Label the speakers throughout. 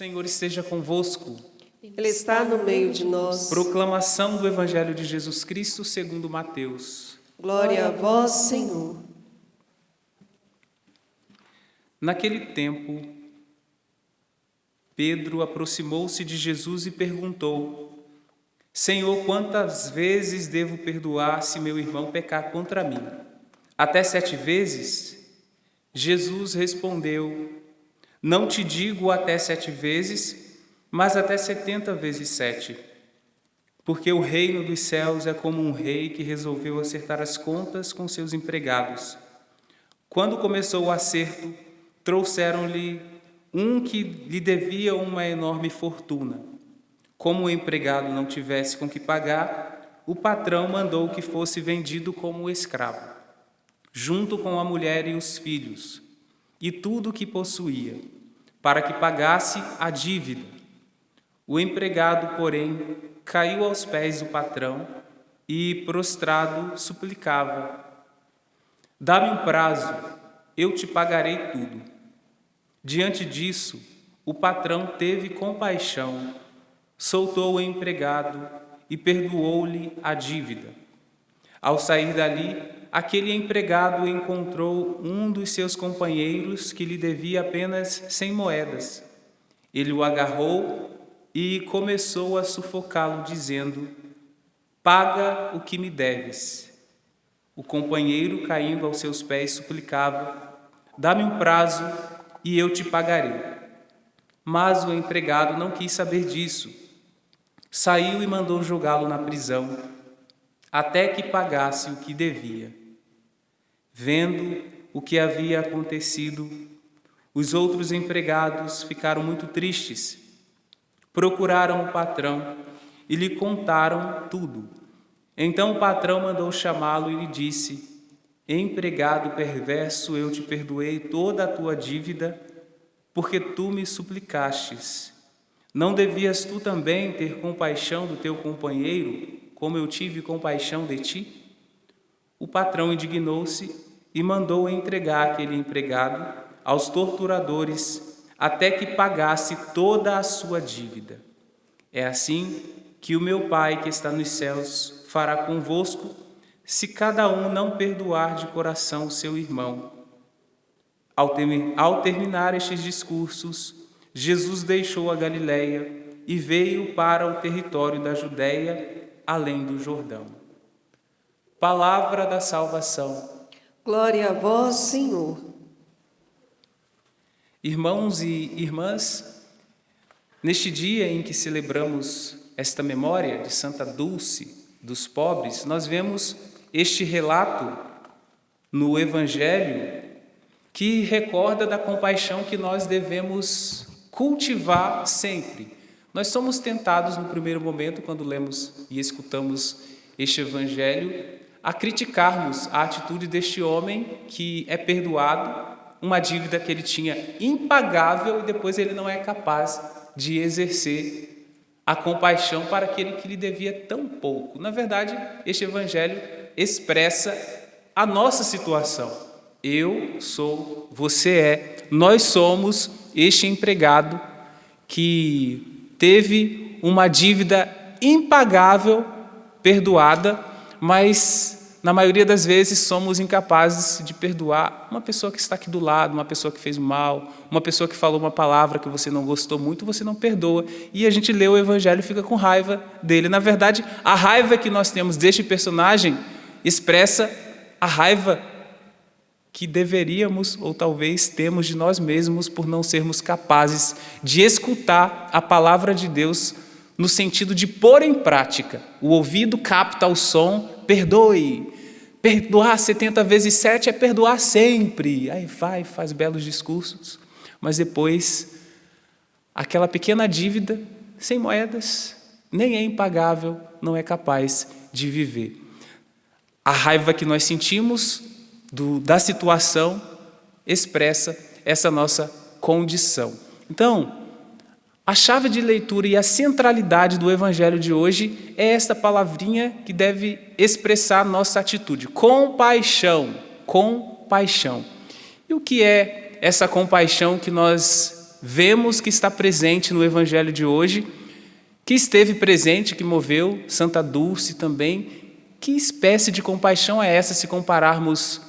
Speaker 1: Senhor esteja convosco.
Speaker 2: Ele está no meio de nós.
Speaker 1: Proclamação do Evangelho de Jesus Cristo segundo Mateus.
Speaker 2: Glória a vós, Senhor.
Speaker 1: Naquele tempo, Pedro aproximou-se de Jesus e perguntou: Senhor, quantas vezes devo perdoar se meu irmão pecar contra mim? Até 7 vezes? Jesus respondeu: Não te digo até 7 vezes, mas até 70 vezes 7. Porque o reino dos céus é como um rei que resolveu acertar as contas com seus empregados. Quando começou o acerto, trouxeram-lhe um que lhe devia uma enorme fortuna. Como o empregado não tivesse com que pagar, o patrão mandou que fosse vendido como escravo, junto com a mulher e os filhos, e tudo o que possuía, para que pagasse a dívida. O empregado, porém, caiu aos pés do patrão e, prostrado, suplicava: Dá-me um prazo, eu te pagarei tudo. Diante disso, o patrão teve compaixão, soltou o empregado e perdoou-lhe a dívida. Ao sair dali, aquele empregado encontrou um dos seus companheiros que lhe devia apenas 100 moedas. Ele o agarrou e começou a sufocá-lo, dizendo: Paga o que me deves. O companheiro, caindo aos seus pés, suplicava: Dá-me um prazo e eu te pagarei. Mas o empregado não quis saber disso. Saiu e mandou jogá-lo na prisão, até que pagasse o que devia. Vendo o que havia acontecido, os outros empregados ficaram muito tristes. Procuraram o patrão e lhe contaram tudo. Então o patrão mandou chamá-lo e lhe disse: Empregado perverso, eu te perdoei toda a tua dívida, porque tu me suplicastes. Não devias tu também ter compaixão do teu companheiro, como eu tive compaixão de ti? O patrão indignou-se e mandou entregar aquele empregado aos torturadores até que pagasse toda a sua dívida. É assim que o meu Pai que está nos céus fará convosco, se cada um não perdoar de coração o seu irmão. Ao terminar estes discursos, Jesus deixou a Galileia e veio para o território da Judéia, além do Jordão. Palavra da salvação.
Speaker 2: Glória a vós, Senhor.
Speaker 1: Irmãos e irmãs, neste dia em que celebramos esta memória de Santa Dulce dos pobres, nós vemos este relato no Evangelho que recorda da compaixão que nós devemos cultivar sempre. Nós somos tentados no primeiro momento, quando lemos e escutamos este Evangelho, a criticarmos a atitude deste homem que é perdoado, uma dívida que ele tinha impagável e depois ele não é capaz de exercer a compaixão para aquele que lhe devia tão pouco. Na verdade, este Evangelho expressa a nossa situação. Eu sou, você é, nós somos este empregado que teve uma dívida impagável, perdoada, mas na maioria das vezes somos incapazes de perdoar uma pessoa que está aqui do lado, uma pessoa que fez mal, uma pessoa que falou uma palavra que você não gostou muito, você não perdoa. E a gente lê o Evangelho e fica com raiva dele. Na verdade, a raiva que nós temos deste personagem expressa a raiva que deveríamos ou talvez temos de nós mesmos por não sermos capazes de escutar a palavra de Deus no sentido de pôr em prática. O ouvido capta o som, perdoe. Perdoar 70 vezes 7 é perdoar sempre. Aí vai, faz belos discursos, mas depois aquela pequena dívida, 100 moedas, nem é impagável, não é capaz de viver. A raiva que nós sentimos da situação expressa essa nossa condição. Então, a chave de leitura e a centralidade do Evangelho de hoje é esta palavrinha que deve expressar nossa atitude: compaixão, compaixão. E o que é essa compaixão que nós vemos que está presente no Evangelho de hoje, que esteve presente, que moveu Santa Dulce também. Que espécie de compaixão é essa se compararmos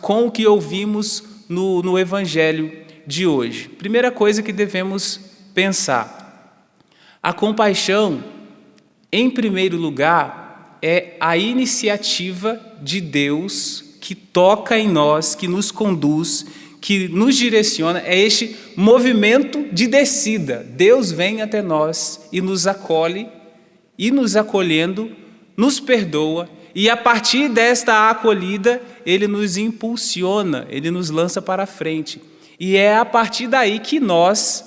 Speaker 1: com o que ouvimos no Evangelho de hoje? Primeira coisa que devemos pensar: a compaixão, em primeiro lugar, é a iniciativa de Deus que toca em nós, que nos conduz, que nos direciona. É este movimento de descida. Deus vem até nós e nos acolhe, e nos acolhendo, nos perdoa, e a partir desta acolhida, Ele nos impulsiona, Ele nos lança para frente. E é a partir daí que nós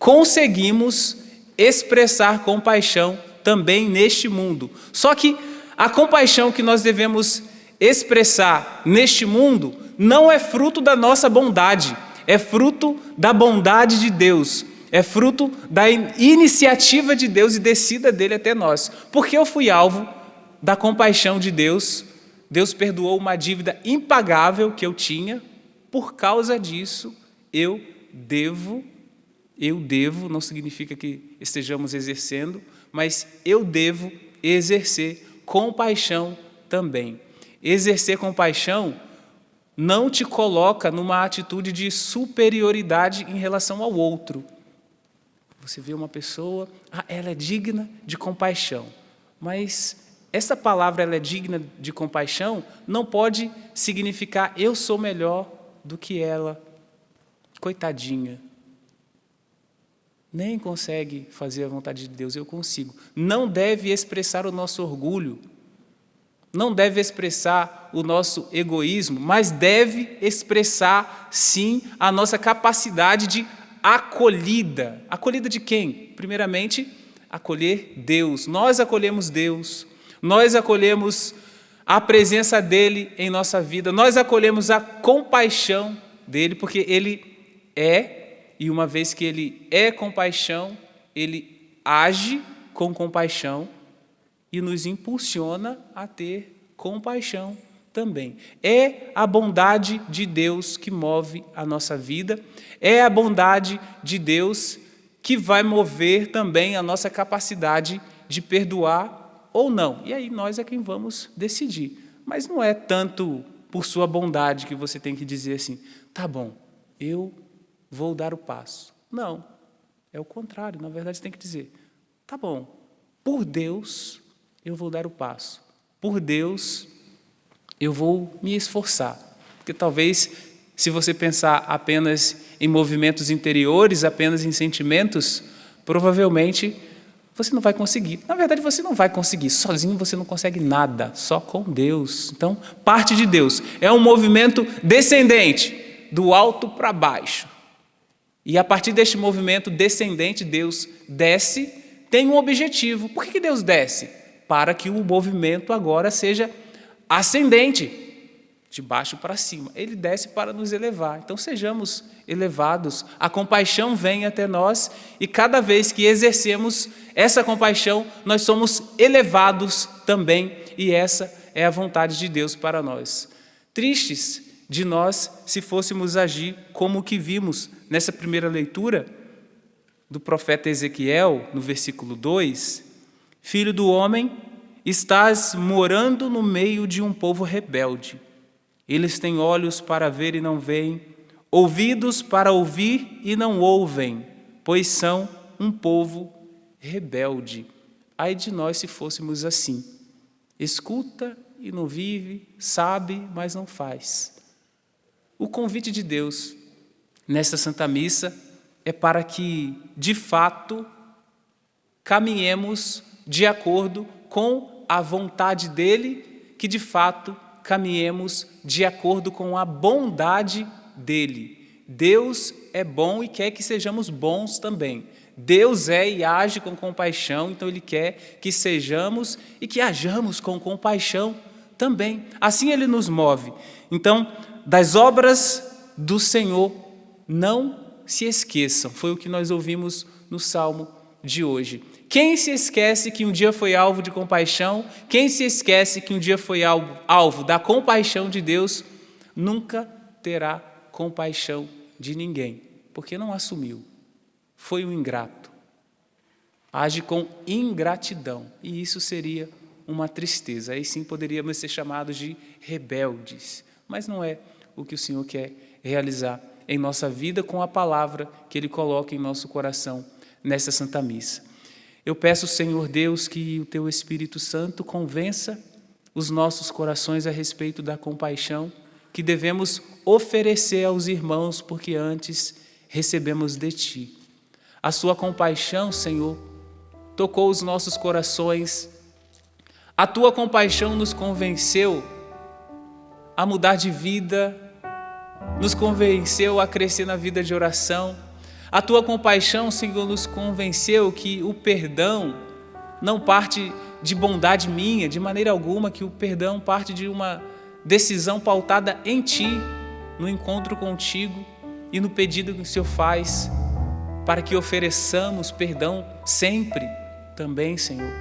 Speaker 1: conseguimos expressar compaixão também neste mundo. Só que a compaixão que nós devemos expressar neste mundo não é fruto da nossa bondade, é fruto da bondade de Deus, é fruto da iniciativa de Deus e descida dele até nós. Porque eu fui alvo da compaixão de Deus, Deus perdoou uma dívida impagável que eu tinha, por causa disso eu devo, não significa que estejamos exercendo, mas eu devo exercer compaixão também. Exercer compaixão não te coloca numa atitude de superioridade em relação ao outro. Você vê uma pessoa, ela é digna de compaixão, mas essa palavra, ela é digna de compaixão, não pode significar eu sou melhor do que ela, coitadinha. Nem consegue fazer a vontade de Deus, eu consigo. Não deve expressar o nosso orgulho, não deve expressar o nosso egoísmo, mas deve expressar, sim, a nossa capacidade de acolhida. Acolhida de quem? Primeiramente, acolher Deus. Nós acolhemos Deus, nós acolhemos a presença dEle em nossa vida, nós acolhemos a compaixão dEle, porque Ele é, e uma vez que Ele é compaixão, Ele age com compaixão, e nos impulsiona a ter compaixão também. É a bondade de Deus que move a nossa vida, é a bondade de Deus que vai mover também a nossa capacidade de perdoar ou não. E aí nós é quem vamos decidir. Mas não é tanto por sua bondade que você tem que dizer assim, tá bom, eu vou dar o passo. Não, é o contrário. Na verdade, você tem que dizer, tá bom, por Deus eu vou dar o passo. Por Deus, eu vou me esforçar. Porque talvez, se você pensar apenas em movimentos interiores, apenas em sentimentos, provavelmente você não vai conseguir. Na verdade, você não vai conseguir. Sozinho você não consegue nada, só com Deus. Então, parte de Deus. É um movimento descendente, do alto para baixo. E a partir deste movimento descendente, Deus desce, tem um objetivo. Por que Deus desce? Para que o movimento agora seja ascendente, de baixo para cima. Ele desce para nos elevar. Então, sejamos elevados. A compaixão vem até nós e cada vez que exercemos essa compaixão, nós somos elevados também. E essa é a vontade de Deus para nós. Tristes de nós se fôssemos agir como o que vimos nessa primeira leitura do profeta Ezequiel, no versículo 2, Filho do homem, estás morando no meio de um povo rebelde. Eles têm olhos para ver e não veem, ouvidos para ouvir e não ouvem, pois são um povo rebelde. Ai de nós se fôssemos assim. Escuta e não vive, sabe, mas não faz. O convite de Deus nesta Santa Missa é para que, de fato, caminhemos de acordo com a vontade dEle, que de fato caminhemos de acordo com a bondade dEle. Deus é bom e quer que sejamos bons também. Deus é e age com compaixão, então Ele quer que sejamos e que hajamos com compaixão também. Assim Ele nos move. Então, das obras do Senhor, não se esqueçam. Foi o que nós ouvimos no Salmo de hoje. Quem se esquece que um dia foi alvo de compaixão, quem se esquece que um dia foi alvo da compaixão de Deus, nunca terá compaixão de ninguém. porque não assumiu. Foi um ingrato. Age com ingratidão, e isso seria uma tristeza. Aí sim poderíamos ser chamados de rebeldes, mas não é o que o Senhor quer realizar em nossa vida com a palavra que Ele coloca em nosso coração nessa Santa Missa. Eu peço, Senhor Deus, que o Teu Espírito Santo convença os nossos corações a respeito da compaixão que devemos oferecer aos irmãos, porque antes recebemos de Ti. A Sua compaixão, Senhor, tocou os nossos corações. A Tua compaixão nos convenceu a mudar de vida, nos convenceu a crescer na vida de oração. A Tua compaixão, Senhor, nos convenceu que o perdão não parte de bondade minha, de maneira alguma, que o perdão parte de uma decisão pautada em Ti, no encontro contigo e no pedido que o Senhor faz para que ofereçamos perdão sempre também, Senhor.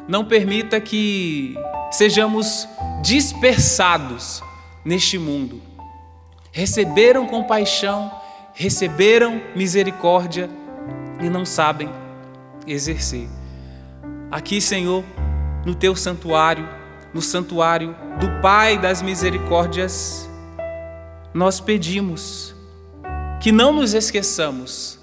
Speaker 1: Não permita que sejamos dispersados neste mundo. Receberam compaixão, receberam misericórdia e não sabem exercer. Aqui, Senhor, no Teu santuário, no santuário do Pai das Misericórdias, nós pedimos que não nos esqueçamos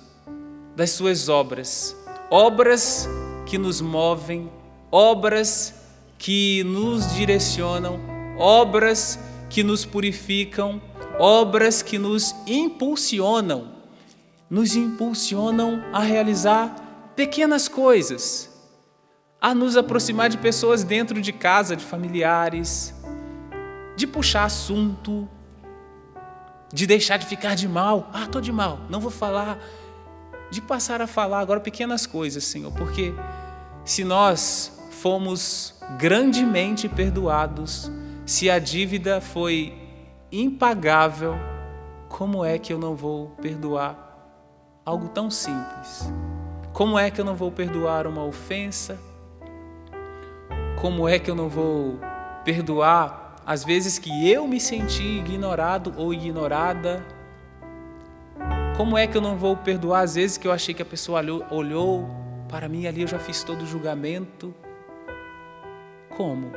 Speaker 1: das Suas obras, obras que nos movem, obras que nos direcionam, obras que nos purificam, obras que nos impulsionam a realizar pequenas coisas, a nos aproximar de pessoas dentro de casa, de familiares, de puxar assunto, de deixar de ficar de mal. Estou de mal, não vou falar. De passar a falar agora pequenas coisas, Senhor, porque se nós fomos grandemente perdoados, se a dívida foi impagável, como é que eu não vou perdoar algo tão simples? Como é que eu não vou perdoar uma ofensa? Como é que eu não vou perdoar as vezes que eu me senti ignorado ou ignorada? Como é que eu não vou perdoar as vezes que eu achei que a pessoa olhou para mim, ali eu já fiz todo o julgamento? Como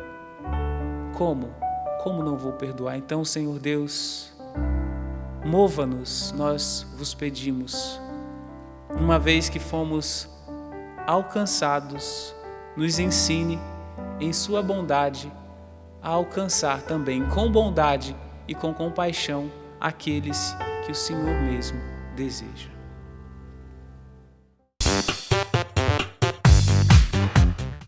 Speaker 1: não vou perdoar? Então, Senhor Deus, mova-nos, nós vos pedimos. Uma vez que fomos alcançados, nos ensine em Sua bondade a alcançar também com bondade e com compaixão aqueles que o Senhor mesmo deseja.